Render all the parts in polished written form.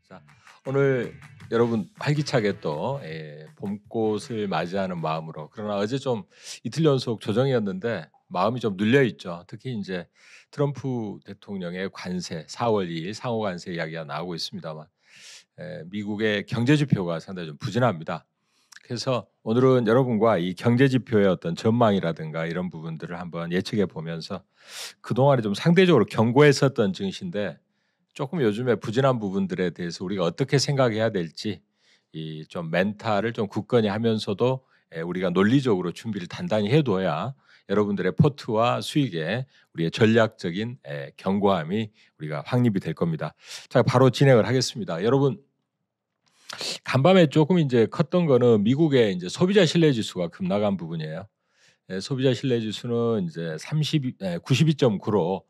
자, 오늘 여러분 활기차게 또 봄꽃을 맞이하는 마음으로 그러나 어제 좀 이틀 연속 조정이었는데 마음이 좀 눌려 있죠. 특히 이제 트럼프 대통령의 관세 4월 2일 상호 관세 이야기가 나오고 있습니다만 미국의 경제 지표가 상당히 좀 부진합니다. 그래서 오늘은 여러분과 이 경제 지표의 어떤 전망이라든가 이런 부분들을 한번 예측해 보면서 그동안에 좀 상대적으로 견고했었던 증시인데 조금 요즘에 부진한 부분들에 대해서 우리가 어떻게 생각해야 될지 이 좀 멘탈을 좀 굳건히 하면서도 우리가 논리적으로 준비를 단단히 해 둬야 여러분들의 포트와 수익에 우리의 전략적인 견고함이 우리가 확립이 될 겁니다. 자, 바로 진행을 하겠습니다. 여러분, 간밤에 조금 인제 컸던 거는 미국의 인제 소비자 신뢰 지수가 급락한 부분이에요. 소비자 신뢰 지수는 인제 92.9로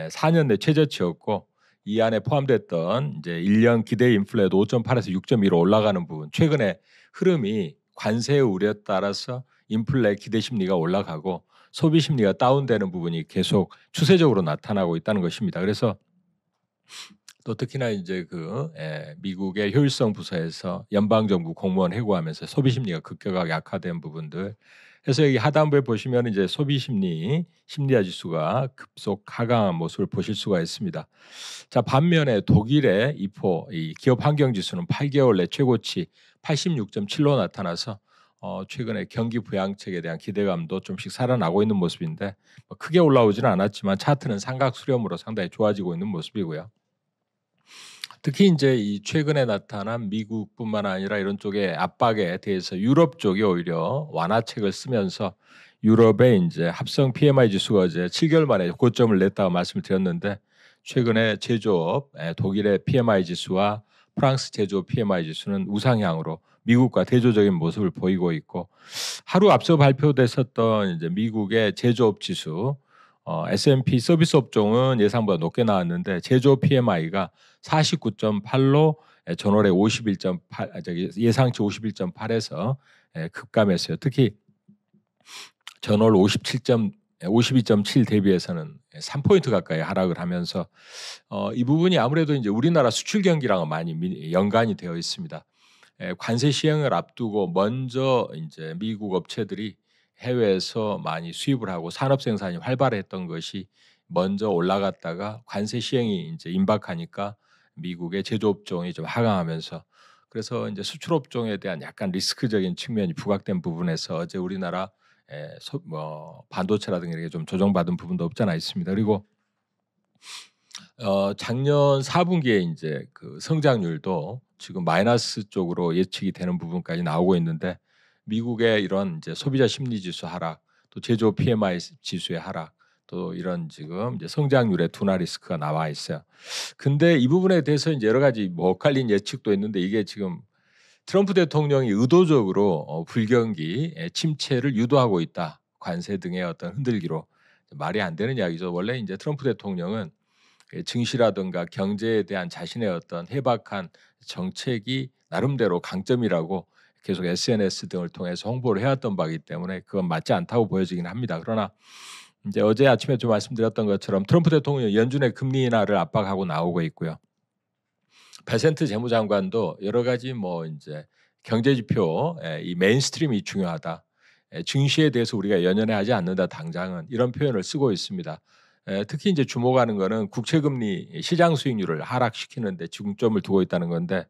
4년 내 최저치였고 이 안에 포함됐던 인제 1년 기대 인플레도 5.8에서 6.2로 올라가는 부분. 최근에 흐름이 관세의 우려에 따라서 인플레 기대 심리가 올라가고 소비 심리가 다운되는 부분이 계속 추세적으로 나타나고 있다는 것입니다. 그래서 또 특히나 인제 미국의 효율성 부서에서 연방 정부 공무원 해고하면서 소비 심리가 급격하게 악화된 부분들. 그래서 여기 하단부에 보시면 이제 소비 심리, 심리화 지수가 급속 하강한 모습을 보실 수가 있습니다. 자, 반면에 독일의 이포 이 기업 환경 지수는 8 개월 내 최고치 86.7로 나타나서 최근에 경기 부양책에 대한 기대감도 좀씩 살아나고 있는 모습인데 뭐 크게 올라오지는 않았지만 차트는 삼각 수렴으로 상당히 좋아지고 있는 모습이고요. 특히 인제 이 최근에 나타난 미국뿐만 아니라 이런 쪽의 압박에 대해서 유럽 쪽이 오히려 완화책을 쓰면서 유럽의 인제 합성 PMI 지수가 어제 7 개월 만에 고점을 냈다고 말씀을 드렸는데 최근에 제조업 독일의 PMI 지수와 프랑스 제조업 PMI 지수는 우상향으로 미국과 대조적인 모습을 보이고 있고 하루 앞서 발표됐었던 이제 미국의 제조업 지수 S&P 서비스 업종은 예상보다 높게 나왔는데 제조업 PMI가 49.8로 전월에 51.8 예상치 51.8에서 급감했어요. 특히 전월 52.7 대비해서는 3포인트 가까이 하락을 하면서 이 부분이 아무래도 인제 우리나라 수출 경기랑은 많이 연관이 되어 있습니다. 관세 시행을 앞두고 먼저 인제 미국 업체들이 해외에서 많이 수입을 하고 산업 생산이 활발했던 것이 먼저 올라갔다가 관세 시행이 인제 임박하니까 미국의 제조업종이 좀 하강하면서 그래서 인제 수출업종에 대한 약간 리스크적인 측면이 부각된 부분에서 어제 우리나라 반도체라든가 이렇게 좀 조정받은 부분도 없지 않아 있습니다. 그리고 작년 4 분기에 인제 그 성장률도 지금 마이너스 쪽으로 예측이 되는 부분까지 나오고 있는데 미국의 이런 이제 소비자 심리 지수 하락, 또 제조업 PMI 지수의 하락, 또 이런 지금 이제 성장률의 둔화 리스크가 나와 있어요. 근데 이 부분에 대해서 인제 여러 가지 뭐 엇갈린 예측도 있는데 이게 지금 트럼프 대통령이 의도적으로 불경기 침체를 유도하고 있다. 관세 등의 어떤 흔들기로 말이 안 되는 이야기죠. 원래 인제 트럼프 대통령은 증시라든가 경제에 대한 자신의 어떤 해박한 정책이 나름대로 강점이라고 계속 SNS 등을 통해서 홍보를 해왔던 바이기 때문에 그건 맞지 않다고 보여지긴 합니다. 그러나 인제 어제 아침에 좀 말씀드렸던 것처럼 트럼프 대통령이 연준의 금리 인하를 압박하고 나오고 있고요. 베센트 재무장관도 여러 가지 뭐 인제 경제 지표 이 메인스트림이 중요하다. 증시에 대해서 우리가 연연해하지 않는다 당장은 이런 표현을 쓰고 있습니다. 특히 인제 주목하는 거는 국채 금리 시장 수익률을 하락시키는 데 중점을 두고 있다는 건데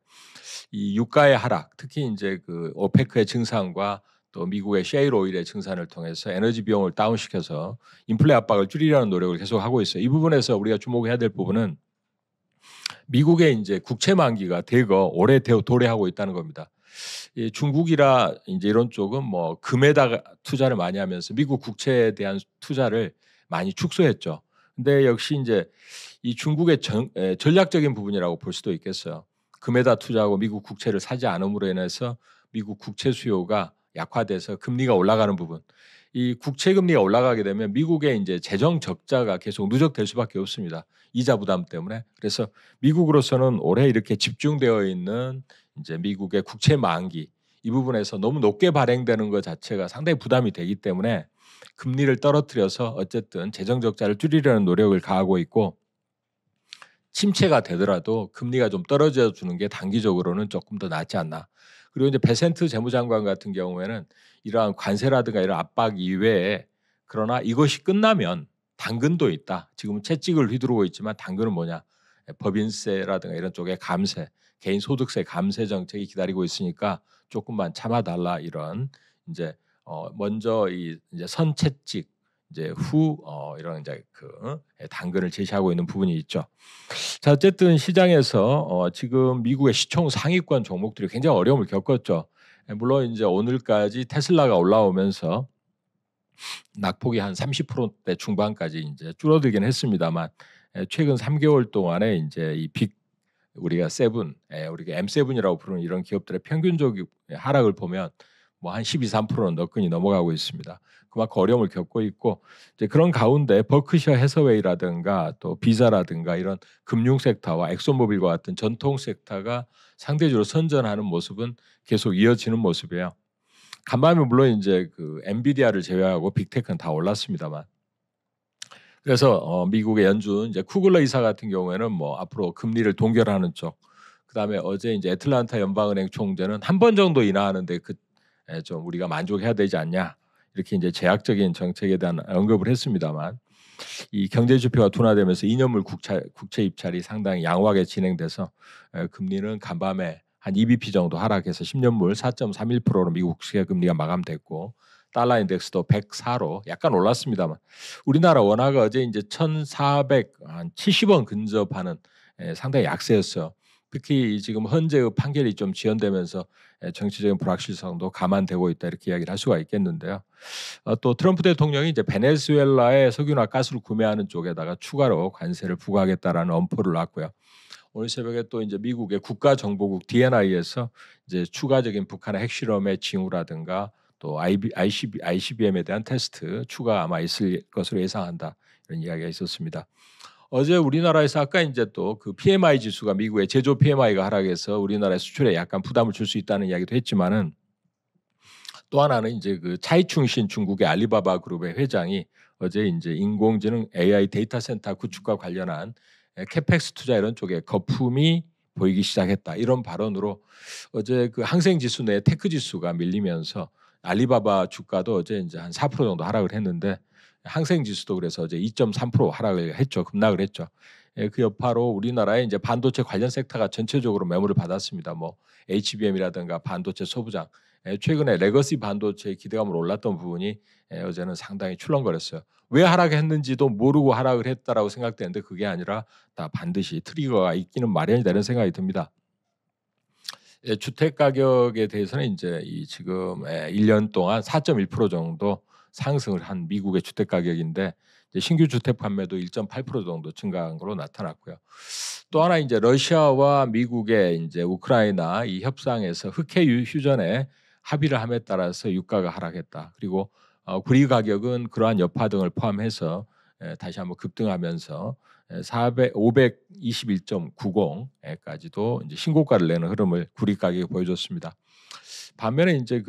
이 유가의 하락 특히 인제 그 오페크의 증산과 또 미국의 셰일 오일의 증산을 통해서 에너지 비용을 다운시켜서 인플레 압박을 줄이려는 노력을 계속하고 있어요. 이 부분에서 우리가 주목해야 될 부분은 미국의 인제 국채 만기가 대거 올해 도래하고 있다는 겁니다. 이 중국이라 인제 이런 쪽은 뭐 금에다가 투자를 많이 하면서 미국 국채에 대한 투자를 많이 축소했죠. 근데 역시 인제 이 중국의 전략적인 부분이라고 볼 수도 있겠어요. 금에다 투자하고 미국 국채를 사지 않음으로 인해서 미국 국채 수요가 약화돼서 금리가 올라가는 부분. 이 국채 금리가 올라가게 되면 미국의 인제 재정 적자가 계속 누적될 수밖에 없습니다, 이자 부담 때문에. 그래서 미국으로서는 올해 이렇게 집중되어 있는 인제 미국의 국채 만기 이 부분에서 너무 높게 발행되는 것 자체가 상당히 부담이 되기 때문에 금리를 떨어뜨려서 어쨌든 재정 적자를 줄이려는 노력을 가하고 있고 침체가 되더라도 금리가 좀 떨어져 주는 게 단기적으로는 조금 더 낫지 않나. 그리고 이제 베센트 재무장관 같은 경우에는 이러한 관세라든가 이런 압박 이외에 그러나 이것이 끝나면 당근도 있다. 지금은 채찍을 휘두르고 있지만 당근은 뭐냐? 법인세라든가 이런 쪽에 감세, 개인 소득세 감세 정책이 기다리고 있으니까 조금만 참아달라 이런 이제 먼저 이 이제 선채찍 이제 후 이런 이제 당근을 제시하고 있는 부분이 있죠. 자, 어쨌든 시장에서 지금 미국의 시총 상위권 종목들이 굉장히 어려움을 겪었죠. 물론 이제 오늘까지 테슬라가 올라오면서 낙폭이 한 30%대 중반까지 이제 줄어들긴 했습니다만 최근 3개월 동안에 이제 이 빅 우리가 세븐, 우리가 M7이라고 부르는 이런 기업들의 평균적 하락을 보면 뭐 한 12~13%는 너끈히 넘어가고 있습니다. 그만큼 어려움을 겪고 있고 이제 그런 가운데 버크셔 해서웨이라든가 또 비자라든가 이런 금융 섹터와 엑소모빌과 같은 전통 섹터가 상대적으로 선전하는 모습은 계속 이어지는 모습이에요. 간밤에 물론 이제 그 엔비디아를 제외하고 빅테크는 다 올랐습니다만. 그래서 미국의 연준 이제 쿠글러 이사 같은 경우에는 뭐 앞으로 금리를 동결하는 쪽, 그다음에 어제 이제 애틀란타 연방은행 총재는 한 번 정도 인하하는데 좀 우리가 만족해야 되지 않냐 이렇게 이제 제약적인 정책에 대한 언급을 했습니다만 이 경제 지표가 둔화되면서 2년물 국채 입찰이 상당히 양호하게 진행돼서 금리는 간밤에 한 2bp 정도 하락해서 10년물 4.31%로 미국 시계 금리가 마감됐고 달러 인덱스도 104로 약간 올랐습니다만 우리나라 원화가 어제 이제 1,470원 근접하는 상당히 약세였어요. 특히 지금 헌재의 판결이 좀 지연되면서 정치적인 불확실성도 감안되고 있다 이렇게 이야기를 할 수가 있겠는데요. 또 트럼프 대통령이 이제 베네수엘라의 석유나 가스를 구매하는 쪽에다가 추가로 관세를 부과하겠다라는 엄포를 놨고요. 오늘 새벽에 또 이제 미국의 국가정보국 DNI에서 이제 추가적인 북한의 핵실험의 징후라든가 또 ICBM에 대한 테스트 추가 아마 있을 것으로 예상한다 이런 이야기가 있었습니다. 어제 우리나라에서 아까 이제 또 그 PMI 지수가 미국의 제조 PMI가 하락해서 우리나라의 수출에 약간 부담을 줄 수 있다는 이야기도 했지만은 또 하나는 이제 그 차이충신 중국의 알리바바 그룹의 회장이 어제 이제 인공지능 AI 데이터 센터 구축과 관련한 캐펙스 투자 이런 쪽에 거품이 보이기 시작했다. 이런 발언으로 어제 그 항생 지수 내 테크 지수가 밀리면서 알리바바 주가도 어제 이제 한 4% 정도 하락을 했는데 항생 지수도 그래서 어제 2.3% 하락을 했죠. 급락을 했죠. 그 여파로 우리나라의 이제 반도체 관련 섹터가 전체적으로 매물을 받았습니다. 뭐 HBM이라든가 반도체 소부장 최근에 레거시 반도체의 기대감으로 올랐던 부분이 어제는 상당히 출렁거렸어요. 왜 하락했는지도 모르고 하락을 했다라고 생각되는데 그게 아니라 다 반드시 트리거가 있기는 마련이다 이런 생각이 듭니다. 주택 가격에 대해서는 이제 이 지금 1년 동안 4.1% 정도 상승을 한 미국의 주택 가격인데 이제 신규 주택 판매도 1.8% 정도 증가한 걸로 나타났고요. 또 하나 이제 러시아와 미국의 이제 우크라이나 이 협상에서 흑해 휴전에 합의를 함에 따라서 유가가 하락했다. 그리고 구리 가격은 그러한 여파 등을 포함해서 다시 한번 급등하면서 521.90까지도 이제 신고가를 내는 흐름을 구리 가격이 보여줬습니다. 반면에 이제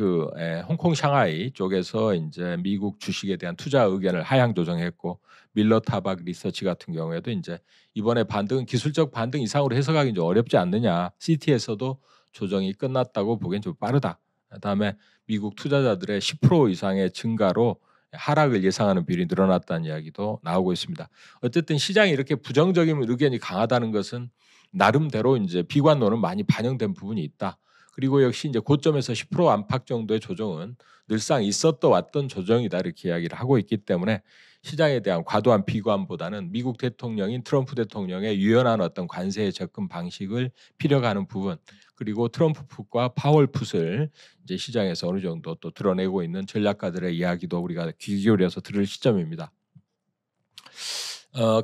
홍콩 샹하이 쪽에서 이제 미국 주식에 대한 투자 의견을 하향 조정했고 밀러 타박 리서치 같은 경우에도 이제 이번에 반등은 기술적 반등 이상으로 해석하기 좀 어렵지 않느냐. CT에서도 조정이 끝났다고 보기엔 좀 빠르다. 그다음에 미국 투자자들의 10% 이상의 증가로 하락을 예상하는 비율이 늘어났다는 이야기도 나오고 있습니다. 어쨌든 시장이 이렇게 부정적인 의견이 강하다는 것은 나름대로 이제 비관론은 많이 반영된 부분이 있다. 그리고 역시 이제 고점에서 10% 안팎 정도의 조정은 늘상 있었던 왔던 조정이다 이렇게 이야기를 하고 있기 때문에 시장에 대한 과도한 비관보다는 미국 대통령인 트럼프 대통령의 유연한 어떤 관세에 접근 방식을 필요하는 부분 그리고 트럼프 풋과 파월 풋을 이제 시장에서 어느 정도 또 드러내고 있는 전략가들의 이야기도 우리가 귀 기울여서 들을 시점입니다.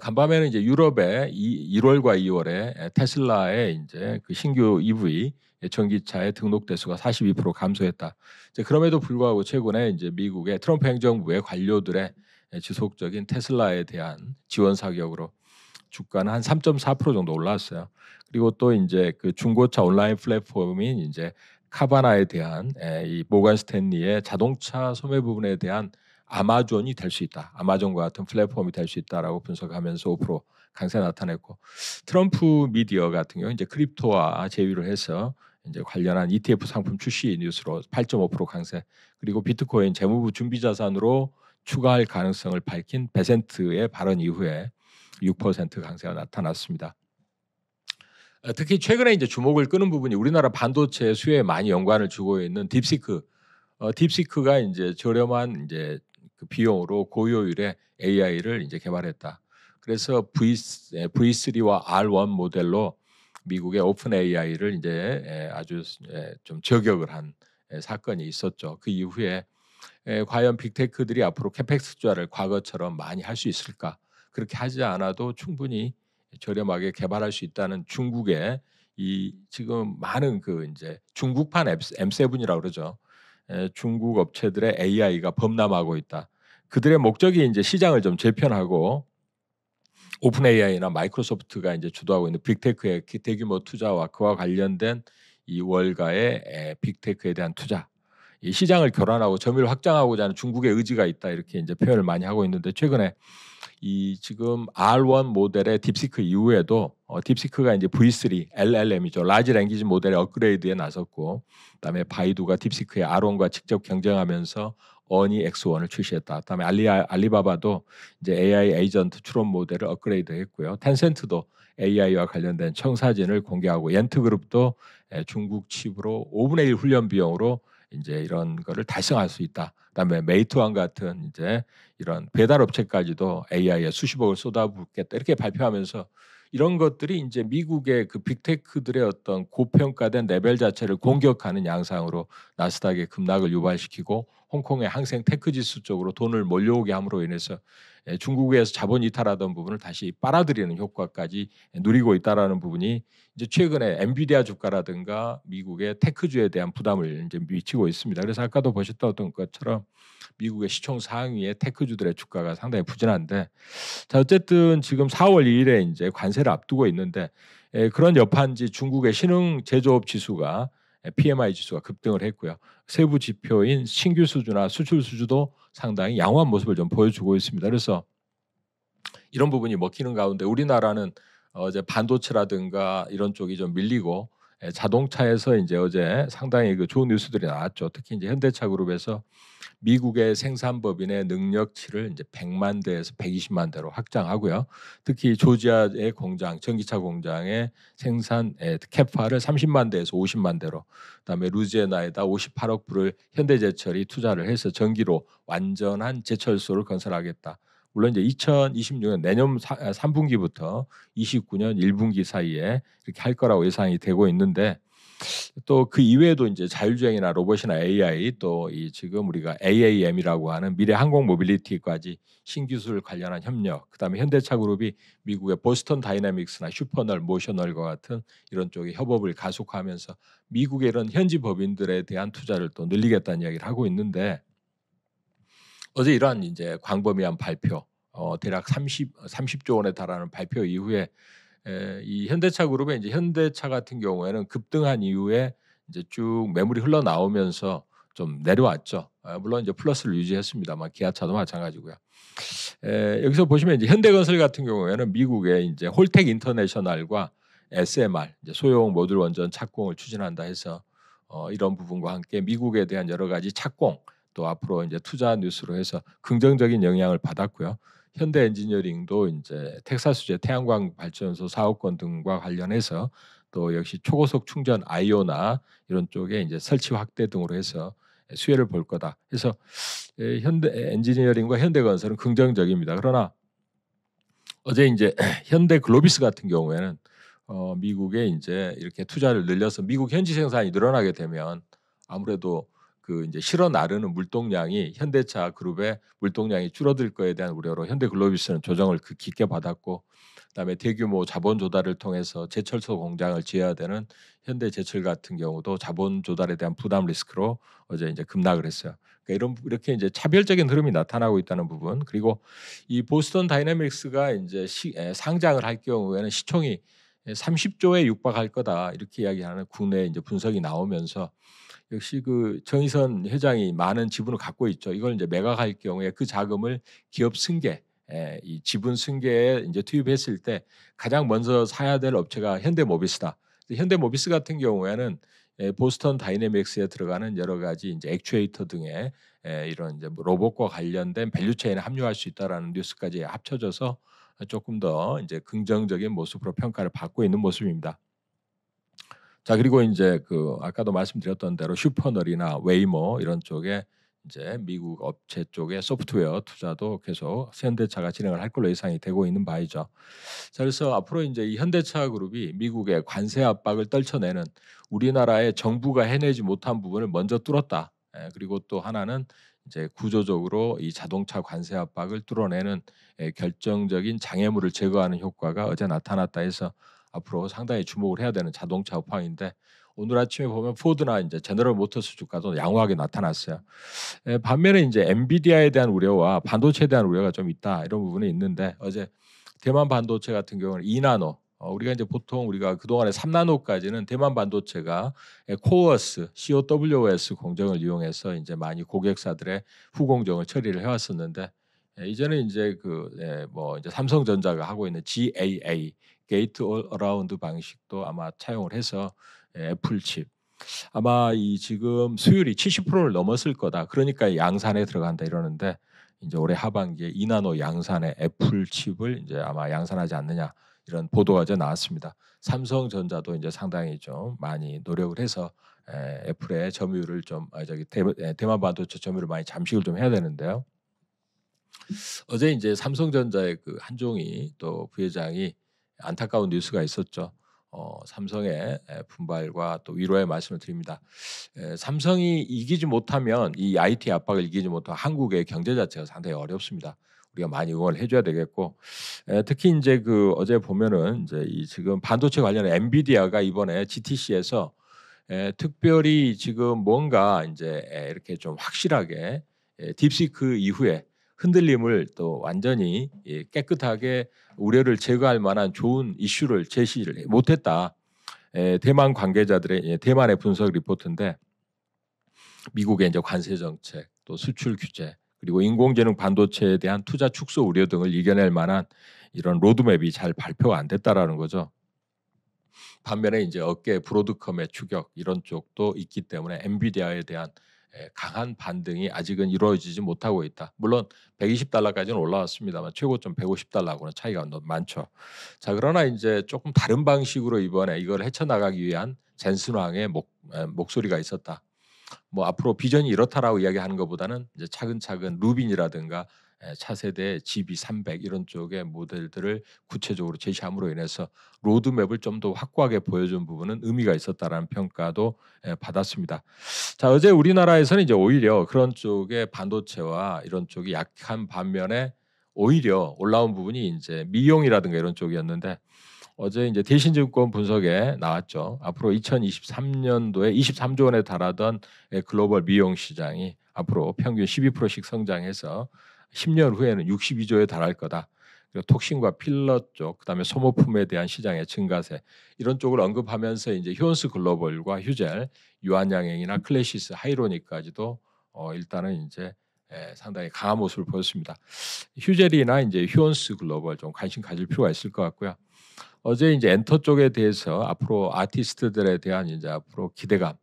간밤에는 이제 유럽의 1월과 2월에 테슬라의 이제 그 신규 EV 전기차의 등록 대수가 42% 감소했다. 이제 그럼에도 불구하고 최근에 이제 미국의 트럼프 행정부의 관료들의 지속적인 테슬라에 대한 지원 사격으로 주가는 한 3.4% 정도 올랐어요. 그리고 또 이제 그 중고차 온라인 플랫폼인 이제 카바나에 대한 이 모건 스탠리의 자동차 소매 부분에 대한 아마존이 될 수 있다. 아마존과 같은 플랫폼이 될 수 있다라고 분석하면서 5% 강세 나타냈고 트럼프 미디어 같은 경우 이제 크립토와 제휴를 해서 이제 관련한 ETF 상품 출시 뉴스로 8.5% 강세 그리고 비트코인 재무부 준비 자산으로 추가할 가능성을 밝힌 베센트의 발언 이후에 6% 강세가 나타났습니다. 특히 최근에 이제 주목을 끄는 부분이 우리나라 반도체 수요에 많이 연관을 주고 있는 딥시크. 딥시크가 이제 저렴한 이제 그 비용으로 고효율의 AI를 이제 개발했다. 그래서 V3와 R1 모델로 미국의 오픈 AI를 이제 아주 좀 저격을 한 사건이 있었죠. 그 이후에 과연 빅테크들이 앞으로 캐펙스 투자를 과거처럼 많이 할 수 있을까? 그렇게 하지 않아도 충분히 저렴하게 개발할 수 있다는 중국의 이 지금 많은 그 이제 중국판 M7이라고 그러죠. 중국 업체들의 AI가 범람하고 있다. 그들의 목적이 이제 시장을 좀 재편하고 오픈 AI나 마이크로소프트가 이제 주도하고 있는 빅테크의 대규모 투자와 그와 관련된 이 월가의 빅테크에 대한 투자. 이 시장을 교란하고 점유율 확장하고자 하는 중국의 의지가 있다 이렇게 이제 표현을 많이 하고 있는데 최근에 이 지금 R1 모델의 딥시크 이후에도 딥시크가 이제 V3 LLM이죠. 라지 랭귀지 모델의 업그레이드에 나섰고 그다음에 바이두가 딥시크의 R1과 직접 경쟁하면서 어니 X1을 출시했다. 그다음에 알리바바도 이제 AI 에이전트 추론 모델을 업그레이드했고요. 텐센트도 AI와 관련된 청사진을 공개하고 옌트그룹도 중국 칩으로 5분의 1 훈련 비용으로 이제 이런 거를 달성할 수 있다. 그다음에 메이트원 같은 이제 이런 배달 업체까지도 AI에 수십억을 쏟아붓겠다 이렇게 발표하면서 이런 것들이 이제 미국의 그 빅테크들의 어떤 고평가된 레벨 자체를 공격하는 양상으로 나스닥의 급락을 유발시키고 홍콩의 항생 테크 지수 쪽으로 돈을 몰려오게 함으로 인해서 중국에서 자본 이탈하던 부분을 다시 빨아들이는 효과까지 누리고 있다라는 부분이 이제 최근에 엔비디아 주가라든가 미국의 테크주에 대한 부담을 이제 미치고 있습니다. 그래서 아까도 보셨던 것처럼 미국의 시총 상위의 테크주들의 주가가 상당히 부진한데 자 어쨌든 지금 4월 2일에 이제 관세를 앞두고 있는데 그런 여파인지 중국의 신흥 제조업 지수가 PMI 지수가 급등을 했고요. 세부 지표인 신규 수주나 수출 수주도 상당히 양호한 모습을 좀 보여주고 있습니다. 그래서 이런 부분이 먹히는 가운데 우리나라는 어제 반도체라든가 이런 쪽이 좀 밀리고 자동차에서 이제 어제 상당히 그 좋은 뉴스들이 나왔죠. 특히 이제 현대차 그룹에서 미국의 생산법인의 능력치를 이제 100만 대에서 120만 대로 확장하고요. 특히 조지아의 공장, 전기차 공장의 생산 캐파를 30만 대에서 50만 대로, 그다음에 루지애나에다 58억 불을 현대제철이 투자를 해서 전기로 완전한 제철소를 건설하겠다. 물론 이제 2026년 내년 3분기부터 29년 1분기 사이에 이렇게 할 거라고 예상이 되고 있는데 또 그 이외에도 이제 자율주행이나 로봇이나 AI 또 이 지금 우리가 AAM이라고 하는 미래 항공 모빌리티까지 신기술 관련한 협력, 그다음에 현대차 그룹이 미국의 보스턴 다이내믹스나 슈퍼널, 모셔널과 같은 이런 쪽의 협업을 가속화하면서 미국의 이런 현지 법인들에 대한 투자를 또 늘리겠다는 이야기를 하고 있는데 어제 이러한 이제 광범위한 발표, 대략 30조 원에 달하는 발표 이후에 이 현대차 그룹의 이제 현대차 같은 경우에는 급등한 이후에 이제 쭉 매물이 흘러나오면서 좀 내려왔죠. 물론 이제 플러스를 유지했습니다만 기아차도 마찬가지고요. 여기서 보시면 이제 현대건설 같은 경우에는 미국의 이제 홀텍 인터내셔널과 SMR 이제 소형 모듈 원전 착공을 추진한다 해서 이런 부분과 함께 미국에 대한 여러 가지 착공 또 앞으로 이제 투자 뉴스로 해서 긍정적인 영향을 받았고요. 현대 엔지니어링도 이제 텍사스주의 태양광 발전소 사업권 등과 관련해서 또 역시 초고속 충전 아이오나 이런 쪽에 이제 설치 확대 등으로 해서 수혜를 볼 거다. 그래서 현대 엔지니어링과 현대건설은 긍정적입니다. 그러나 어제 이제 현대 글로비스 같은 경우에는 미국에 이제 이렇게 투자를 늘려서 미국 현지 생산이 늘어나게 되면 아무래도 그 이제 실어 나르는 물동량이 현대차 그룹의 물동량이 줄어들 거에 대한 우려로 현대글로비스는 조정을 깊게 받았고 그다음에 대규모 자본 조달을 통해서 제철소 공장을 지어야 되는 현대제철 같은 경우도 자본 조달에 대한 부담 리스크로 어제 이제 급락을 했어요. 그러니까 이렇게 이제 차별적인 흐름이 나타나고 있다는 부분 그리고 이 보스턴 다이내믹스가 이제 상장을 할 경우에는 시총이 30조에 육박할 거다 이렇게 이야기하는 국내 이제 분석이 나오면서 역시 그 정의선 회장이 많은 지분을 갖고 있죠. 이걸 이제 매각할 경우에 그 자금을 기업 승계 이 지분 승계에 이제 투입했을 때 가장 먼저 사야 될 업체가 현대모비스다. 현대모비스 같은 경우에는 보스턴 다이내믹스에 들어가는 여러 가지 이제 액추에이터 등의 이런 이제 뭐 로봇과 관련된 밸류체인에 합류할 수 있다라는 뉴스까지 합쳐져서 조금 더 이제 긍정적인 모습으로 평가를 받고 있는 모습입니다. 자, 그리고 이제 그 아까도 말씀드렸던 대로 슈퍼널이나 웨이모 이런 쪽에 이제 미국 업체 쪽에 소프트웨어 투자도 계속 현대차가 진행을 할 걸로 예상이 되고 있는 바이죠. 자, 그래서 앞으로 이제 이 현대차 그룹이 미국의 관세 압박을 떨쳐내는 우리나라의 정부가 해내지 못한 부분을 먼저 뚫었다. 그리고 또 하나는 이제 구조적으로 이 자동차 관세 압박을 뚫어내는 결정적인 장애물을 제거하는 효과가 어제 나타났다 해서 앞으로 상당히 주목을 해야 되는 자동차 업황인데, 오늘 아침에 보면 포드나 이제 제너럴 모터스 주가도 양호하게 나타났어요. 반면에 이제 엔비디아에 대한 우려와 반도체에 대한 우려가 좀 있다, 이런 부분이 있는데, 어제 대만 반도체 같은 경우는 2나노, 우리가 이제 보통 우리가 그동안에 3나노까지는 대만 반도체가 코어스, COWS 공정을 이용해서 이제 많이 고객사들의 후공정을 처리를 해왔었는데, 이제는 이제 뭐 이제 삼성전자가 하고 있는 GAA, 게이트 어라운드 방식도 아마 차용을 해서 애플 칩, 아마 이 지금 수율이 70%를 넘었을 거다. 그러니까 양산에 들어간다 이러는데, 이제 올해 하반기에 2나노 양산의 애플 칩을 이제 아마 양산하지 않느냐, 이런 보도가 이제 나왔습니다. 삼성전자도 이제 상당히 좀 많이 노력을 해서 애플의 점유율을 좀 대만 반도체 점유율을 많이 잠식을 좀 해야 되는데요. 어제 이제 삼성전자의 그 한종희 또 부회장이 안타까운 뉴스가 있었죠. 삼성의 분발과 또 위로의 말씀을 드립니다. 삼성이 이기지 못하면, 이 IT 압박을 이기지 못하면 한국의 경제 자체가 상당히 어렵습니다. 우리가 많이 응원을 해줘야 되겠고, 특히 이제 그 어제 보면은 이제 이 지금 반도체 관련해 엔비디아가 이번에 GTC에서 특별히 지금 뭔가 이제 이렇게 좀 확실하게 딥시크 이후에 흔들림을 또 완전히 깨끗하게 우려를 제거할 만한 좋은 이슈를 제시를 못했다. 대만 관계자들의 대만의 분석 리포트인데, 미국의 이제 관세 정책, 또 수출 규제, 그리고 인공지능 반도체에 대한 투자 축소 우려 등을 이겨낼 만한 이런 로드맵이 잘 발표가 안 됐다라는 거죠. 반면에 이제 업계 브로드컴의 추격 이런 쪽도 있기 때문에 엔비디아에 대한 강한 반등이 아직은 이루어지지 못하고 있다. 물론 $120까지는 올라왔습니다만 최고점 $150하고는 차이가 너무 많죠. 자, 그러나 이제 조금 다른 방식으로 이번에 이걸 헤쳐나가기 위한 젠슨 황의 목소리가 있었다. 뭐 앞으로 비전이 이렇다라고 이야기하는 것보다는 이제 차근차근 루빈이라든가 차세대 GB300 이런 쪽의 모델들을 구체적으로 제시함으로 인해서 로드맵을 좀 더 확고하게 보여준 부분은 의미가 있었다라는 평가도 받았습니다. 자, 어제 우리나라에서는 이제 오히려 그런 쪽의 반도체와 이런 쪽이 약한 반면에 오히려 올라온 부분이 이제 미용이라든가 이런 쪽이었는데, 어제 이제 대신증권 분석에 나왔죠. 앞으로 2023년도에 23조 원에 달하던 글로벌 미용 시장이 앞으로 평균 12%씩 성장해서 10년 후에는 62조에 달할 거다. 그리고 톡신과 필러 쪽, 그다음에 소모품에 대한 시장의 증가세 이런 쪽을 언급하면서 이제 휴온스 글로벌과 휴젤, 유한양행이나 클래시스, 하이로닉까지도 일단은 이제 상당히 강한 모습을 보였습니다. 휴젤이나 이제 휴온스 글로벌 좀 관심 가질 필요가 있을 것 같고요. 어제 이제 엔터 쪽에 대해서 앞으로 아티스트들에 대한 이제 앞으로 기대감.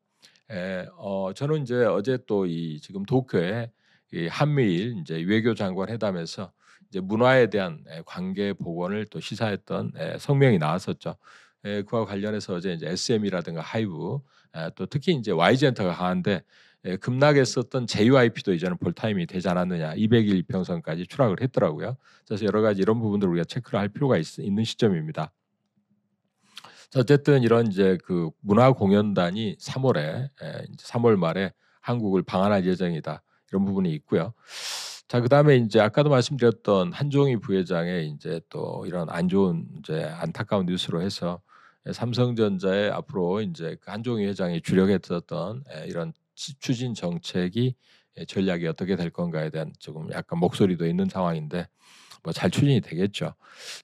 저는 이제 어제 또 이 지금 도쿄에 이 한미일 이제 외교장관 회담에서 이제 문화에 대한 관계 복원을 또 시사했던 성명이 나왔었죠. 그와 관련해서 어제 이제 SM이라든가 하이브, 또 특히 이제 YG엔터가 강한데, 급락했었던 JYP도 이제는 볼타임이 되지 않았느냐, 200일 이평선까지 추락을 했더라고요. 그래서 여러 가지 이런 부분들을 우리가 체크를 할 필요가 있는 시점입니다. 어쨌든 이런 이제 그 문화 공연단이 3월 말에 한국을 방한할 예정이다, 이런 부분이 있고요. 자, 그다음에 이제 아까도 말씀드렸던 한종희 부회장의 이제 또 이런 안 좋은 이제 안타까운 뉴스로 해서 삼성전자의 앞으로 이제 그 한종희 회장이 주력했었던 이런 추진 정책이 전략이 어떻게 될 건가에 대한 조금 약간 목소리도 있는 상황인데, 뭐 잘 추진이 되겠죠.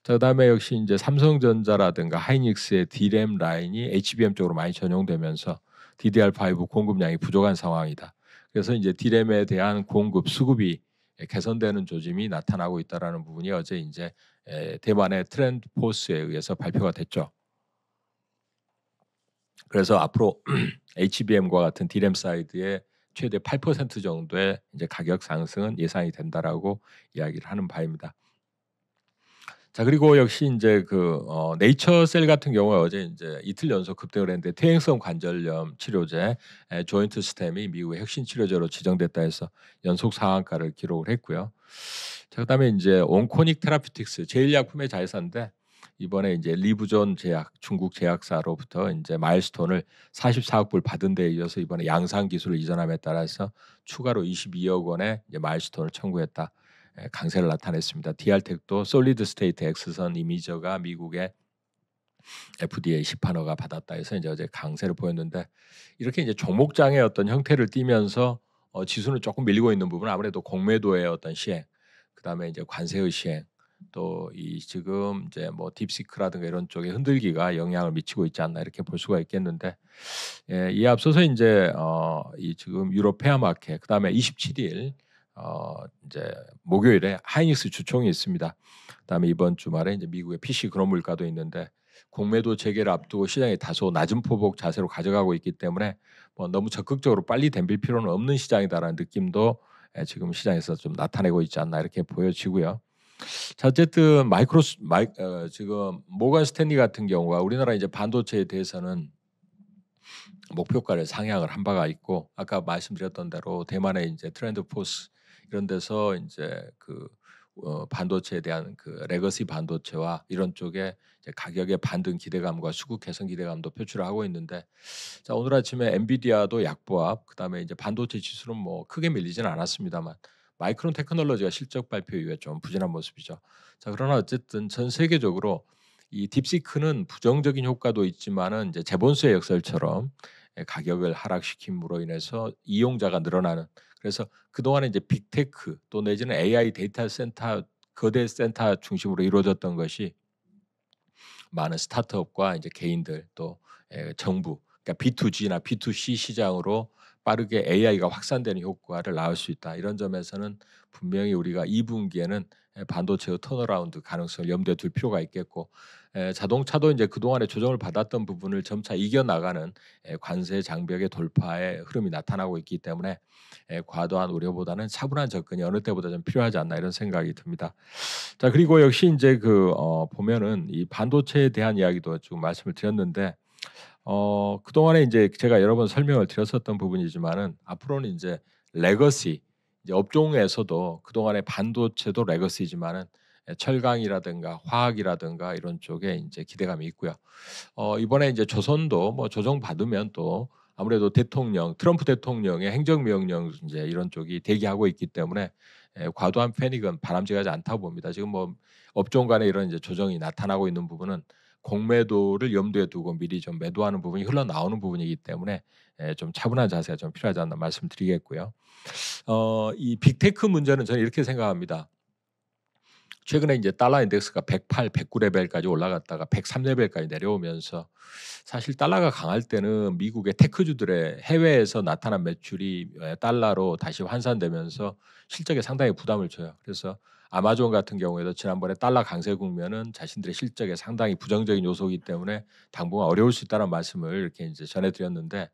자, 그다음에 역시 이제 삼성전자라든가 하이닉스의 D램 라인이 HBM 쪽으로 많이 전용되면서 DDR5 공급량이 부족한 상황이다. 그래서 이제 D램에 대한 공급 수급이 개선되는 조짐이 나타나고 있다라는 부분이 어제 이제 대만의 트렌드 포스에 의해서 발표가 됐죠. 그래서 앞으로 HBM과 같은 D램 사이드의 최대 8% 정도의 이제 가격 상승은 예상이 된다라고 이야기를 하는 바입니다. 자, 그리고 역시 인제 네이처셀 같은 경우에 어제 인제 이틀 연속 급등을 했는데 퇴행성 관절염 치료제 조인트 스템이 미국의 혁신 치료제로 지정됐다 해서 연속 상한가를 기록을 했고요. 자, 그다음에 인제 온코닉 테라피틱스 제일약품의 자회사인데 이번에 인제 리브존 제약 중국 제약사로부터 인제 마일스톤을 44억 불 받은 데 이어서 이번에 양산 기술을 이전함에 따라서 추가로 22억 원의 이제 마일스톤을 청구했다. 강세를 나타냈습니다. DR텍도 솔리드 스테이트 X선 이미저가 미국의 FDA 시판허가 받았다 해서 이제 어제 강세를 보였는데 이렇게 이제 종목장의 어떤 형태를 띠면서 지수는 조금 밀리고 있는 부분은 아무래도 공매도의 어떤 시행, 그다음에 이제 관세의 시행, 또 이 지금 이제 뭐 딥시크라든가 이런 쪽에 흔들기가 영향을 미치고 있지 않나 이렇게 볼 수가 있겠는데, 이에 앞서서 이제 이 지금 유럽 페어 마켓 그다음에 27일 이제 목요일에 하이닉스 주총이 있습니다. 그다음에 이번 주말에 이제 미국의 PC 그런 물가도 있는데 공매도 재개를 앞두고 시장이 다소 낮은 포복 자세로 가져가고 있기 때문에 뭐 너무 적극적으로 빨리 덤빌 필요는 없는 시장이다라는 느낌도 지금 시장에서 좀 나타내고 있지 않나 이렇게 보여지고요. 자, 어쨌든 지금 모건 스탠리 같은 경우가 우리나라 이제 반도체에 대해서는 목표가를 상향을 한 바가 있고, 아까 말씀드렸던 대로 대만의 이제 트렌드 포스 이런 데서 이제 반도체에 대한 레거시 반도체와 이런 쪽에 이제 가격의 반등 기대감과 수급 개선 기대감도 표출을 하고 있는데, 자, 오늘 아침에 엔비디아도 약보합, 그다음에 이제 반도체 지수는 뭐 크게 밀리지는 않았습니다만 마이크론 테크놀로지가 실적 발표 이후에 좀 부진한 모습이죠. 자, 그러나 어쨌든 전 세계적으로 이 딥시크는 부정적인 효과도 있지만은 이제 재본수의 역설처럼 가격을 하락시킴으로 인해서 이용자가 늘어나는, 그래서 그동안에 이제 빅테크 또 내지는 AI 데이터 센터 거대 센터 중심으로 이루어졌던 것이 많은 스타트업과 이제 개인들 또 정부, 그러니까 B2G나 B2C 시장으로 빠르게 AI가 확산되는 효과를 낳을 수 있다. 이런 점에서는 분명히 우리가 2분기에는 반도체의 턴어라운드 가능성을 염두에 둘 필요가 있겠고, 자동차도 이제 그동안에 조정을 받았던 부분을 점차 이겨나가는 관세 장벽의 돌파의 흐름이 나타나고 있기 때문에 과도한 우려보다는 차분한 접근이 어느 때보다 좀 필요하지 않나 이런 생각이 듭니다. 자, 그리고 역시 인제 보면은 이 반도체에 대한 이야기도 좀 말씀을 드렸는데 그동안에 인제 제가 여러 번 설명을 드렸었던 부분이지만은 앞으로는 인제 레거시 이제 업종에서도 그동안의 반도체도 레거시지만은 철강이라든가 화학이라든가 이런 쪽에 인제 기대감이 있고요. 이번에 인제 조선도 뭐 조정받으면 또 아무래도 트럼프 대통령의 행정명령 인제 이런 쪽이 대기하고 있기 때문에 과도한 패닉은 바람직하지 않다고 봅니다. 지금 뭐 업종 간에 이런 이제 조정이 나타나고 있는 부분은 공매도를 염두에 두고 미리 좀 매도하는 부분이 흘러나오는 부분이기 때문에 좀 차분한 자세가 좀 필요하지 않나 말씀드리겠고요. 이 빅테크 문제는 저는 이렇게 생각합니다. 최근에 이제 달러 인덱스가 108, 109 레벨까지 올라갔다가 103 레벨까지 내려오면서 사실 달러가 강할 때는 미국의 테크주들의 해외에서 나타난 매출이 달러로 다시 환산되면서 실적에 상당히 부담을 줘요. 그래서 아마존 같은 경우에도 지난번에 달러 강세 국면은 자신들의 실적에 상당히 부정적인 요소이기 때문에 당분간 어려울 수 있다는 말씀을 이렇게 이제 전해드렸는데,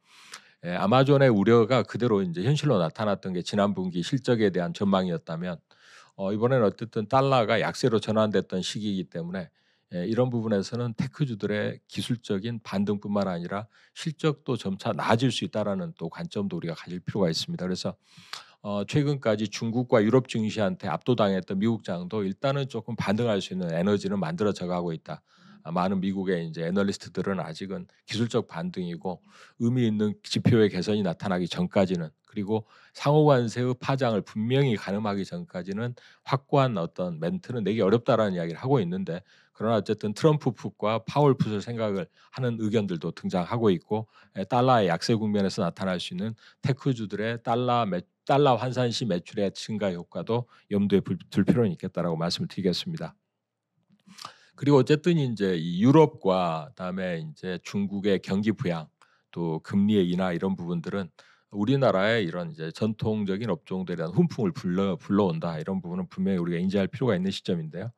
아마존의 우려가 그대로 이제 현실로 나타났던 게 지난 분기 실적에 대한 전망이었다면 이번에는 어쨌든 달러가 약세로 전환됐던 시기이기 때문에 이런 부분에서는 테크주들의 기술적인 반등뿐만 아니라 실적도 점차 나아질 수 있다라는 또 관점도 우리가 가질 필요가 있습니다. 그래서 최근까지 중국과 유럽 증시한테 압도당했던 미국장도 일단은 조금 반등할 수 있는 에너지는 만들어져 가고 있다. 많은 미국의 이제 애널리스트들은 아직은 기술적 반등이고 의미 있는 지표의 개선이 나타나기 전까지는, 그리고 상호 관세의 파장을 분명히 가늠하기 전까지는 확고한 어떤 멘트는 내기 어렵다라는 이야기를 하고 있는데, 그러나 어쨌든 트럼프 풋과 파월 풋을 생각을 하는 의견들도 등장하고 있고, 달러의 약세 국면에서 나타날 수 있는 테크주들의 달러 환산 시 매출의 증가 효과도 염두에 둘 필요는 있겠다라고 말씀을 드리겠습니다. 그리고 어쨌든 인제 이 유럽과 그다음에 인제 중국의 경기 부양 또 금리의 인하 이런 부분들은 우리나라의 이런 이제 전통적인 업종들에 대한 훈풍을 불러온다. 이런 부분은 분명히 우리가 인지할 필요가 있는 시점인데요.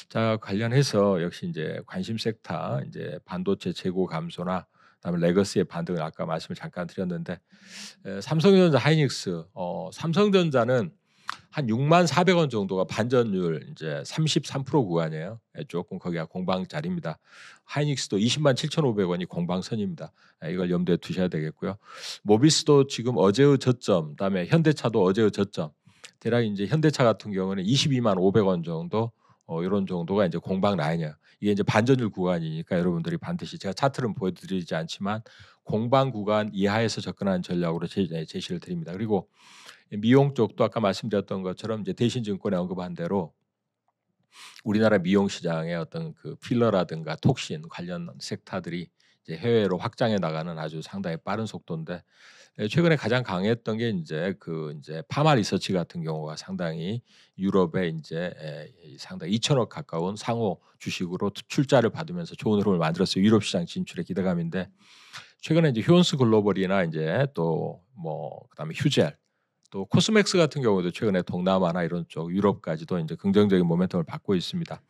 자, 관련해서 역시 이제 관심 섹터 이제 반도체 재고 감소나 그다음에 레거시의 반등을 아까 말씀을 잠깐 드렸는데 삼성전자, 하이닉스 삼성전자는 한 64,000원 정도가 반전율 이제 33% 구간이에요. 예, 조금 거기가 공방 자리입니다. 하이닉스도 207,500원이 공방선입니다. 이걸 염두에 두셔야 되겠고요. 모비스도 지금 어제의 저점, 그다음에 현대차도 어제의 저점. 대략 이제 현대차 같은 경우는 225,500원 정도 요런 정도가 이제 공방 라인이에요. 이게 이제 반전율 구간이니까 여러분들이 반드시 제가 차트는 보여드리지 않지만 공방 구간 이하에서 접근하는 전략으로 제시를 드립니다. 그리고 미용 쪽도 아까 말씀드렸던 것처럼 이제 대신증권에 언급한 대로 우리나라 미용 시장의 어떤 그 필러라든가 톡신 관련 섹터들이 이제 해외로 확장해 나가는 아주 상당히 빠른 속도인데 최근에 가장 강했던 게 인제 파마 리서치 같은 경우가 상당히 유럽에 인제 상당히 2천억 가까운 상호 주식으로 출자를 받으면서 좋은 흐름을 만들었어요. 유럽 시장 진출의 기대감인데 최근에 이제 휴온스 글로벌이나 인제 또 뭐 그다음에 휴젤 또 코스맥스 같은 경우도 최근에 동남아나 이런 쪽 유럽까지도 인제 긍정적인 모멘텀을 받고 있습니다.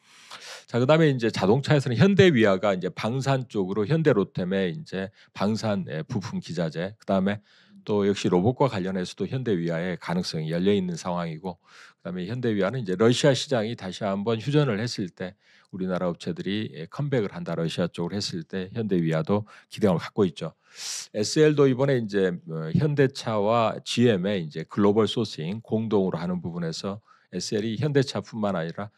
자, 그다음에 인제 자동차에서는 현대위아가 인제 방산 쪽으로 현대로템의 인제 방산 부품 기자재 그다음에 또 역시 로봇과 관련해서도 현대위아의 가능성이 열려 있는 상황이고 그다음에 현대위아는 이제 러시아 시장이 다시 한번 휴전을 했을 때 우리나라 업체들이 컴백을 한다 러시아 쪽으로 했을 때 현대위아도 기대감을 갖고 있죠. SL도 이번에 인제 현대차와 GM의 인제 글로벌 소싱 공동으로 하는 부분에서 SL이 현대차뿐만 아니라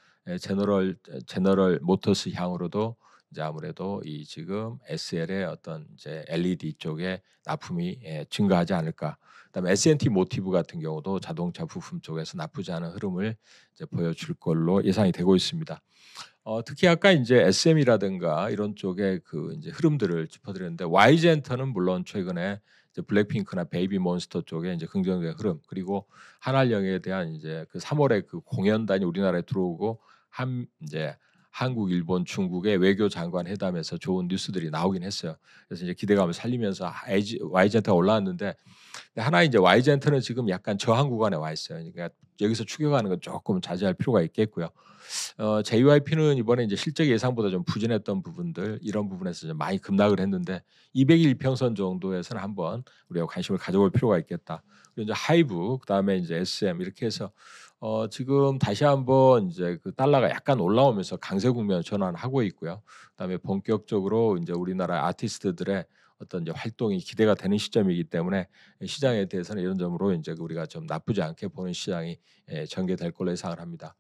제너럴 모터스 향으로도 이제 아무래도 이 지금 SL의 어떤 이제 LED 쪽에 납품이 증가하지 않을까. 그다음에 S&T 모티브 같은 경우도 자동차 부품 쪽에서 나쁘지 않은 흐름을 이제 보여줄 걸로 예상이 되고 있습니다. 특히 아까 인제 SM이라든가 이런 쪽의 그 인제 흐름들을 짚어드렸는데 Y젠터는 물론 최근에 이제 블랙핑크나 베이비몬스터 쪽에 인제 긍정적인 흐름 그리고 한알영에 대한 인제 그 3월에 그 공연단이 우리나라에 들어오고 인제 한국, 일본, 중국의 외교장관 회담에서 좋은 뉴스들이 나오긴 했어요. 그래서 이제 기대감을 살리면서 Y젠터가 올라왔는데 하나 이제 Y젠터는 지금 약간 저항 구간에 와 있어요. 그러니까 여기서 추격하는 건 쪼끔 자제할 필요가 있겠고요. JYP는 이번에 이제 실적 예상보다 좀 부진했던 부분들 이런 부분에서 좀 많이 급락을 했는데 200일 이평선 정도에서는 한번 우리가 관심을 가져볼 필요가 있겠다. 그리고 이제 하이브 그다음에 이제 SM 이렇게 해서 지금 다시 한번 이제 그 달러가 약간 올라오면서 강세 국면 전환하고 있고요. 그다음에 본격적으로 이제 우리나라 아티스트들의 어떤 이제 활동이 기대가 되는 시점이기 때문에 시장에 대해서는 이런 점으로 인제 우리가 좀 나쁘지 않게 보는 시장이 전개될 걸로 예상을 합니다.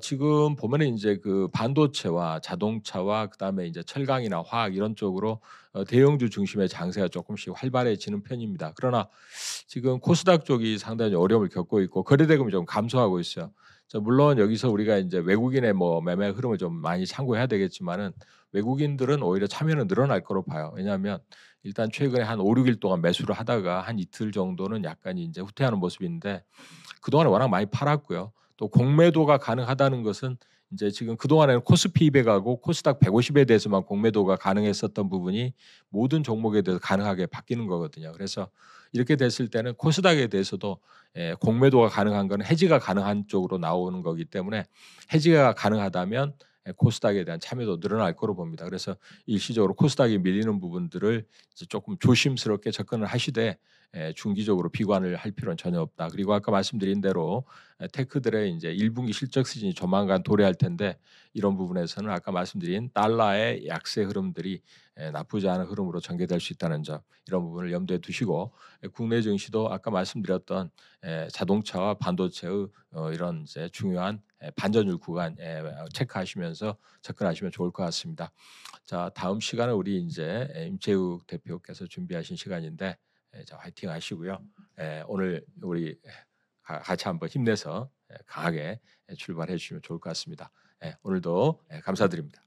지금 보면은 인제 그 반도체와 자동차와 그다음에 인제 철강이나 화학 이런 쪽으로 대형주 중심의 장세가 쪼끔씩 활발해지는 편입니다. 그러나 지금 코스닥 쪽이 상당히 어려움을 겪고 있고 거래대금이 좀 감소하고 있어요. 물론 여기서 우리가 인제 외국인의 뭐 매매 흐름을 좀 많이 참고해야 되겠지만은 외국인들은 오히려 참여는 늘어날 거로 봐요. 왜냐하면 일단 최근에 한 5-6일 동안 매수를 하다가 한 이틀 정도는 약간 인제 후퇴하는 모습인데 그동안에 워낙 많이 팔았고요. 또 공매도가 가능하다는 것은 인제 지금 그동안에는 코스피 200하고 코스닥 150에 대해서만 공매도가 가능했었던 부분이 모든 종목에 대해서 가능하게 바뀌는 거거든요. 그래서 이렇게 됐을 때는 코스닥에 대해서도 공매도가 가능한 거는 해지가 가능한 쪽으로 나오는 거기 때문에 해지가 가능하다면 코스닥에 대한 참여도 늘어날 거로 봅니다. 그래서 일시적으로 코스닥이 밀리는 부분들을 이제 쪼끔 조심스럽게 접근을 하시되 중기적으로 비관을 할 필요는 전혀 없다. 그리고 아까 말씀드린 대로 테크들의 인제 1 분기 실적 시즌이 조만간 도래할 텐데 이런 부분에서는 아까 말씀드린 달러의 약세 흐름들이 나쁘지 않은 흐름으로 전개될 수 있다는 점 이런 부분을 염두에 두시고 국내 증시도 아까 말씀드렸던 자동차와 반도체의 이런 이제 중요한 반전율 구간 체크하시면서 접근하시면 좋을 것 같습니다. 자, 다음 시간은 우리 인제 임채욱 대표께서 준비하신 시간인데 자 화이팅 하시고요. 오늘 우리 같이 한번 힘내서 강하게 출발해 주시면 좋을 것 같습니다. 오늘도 감사드립니다.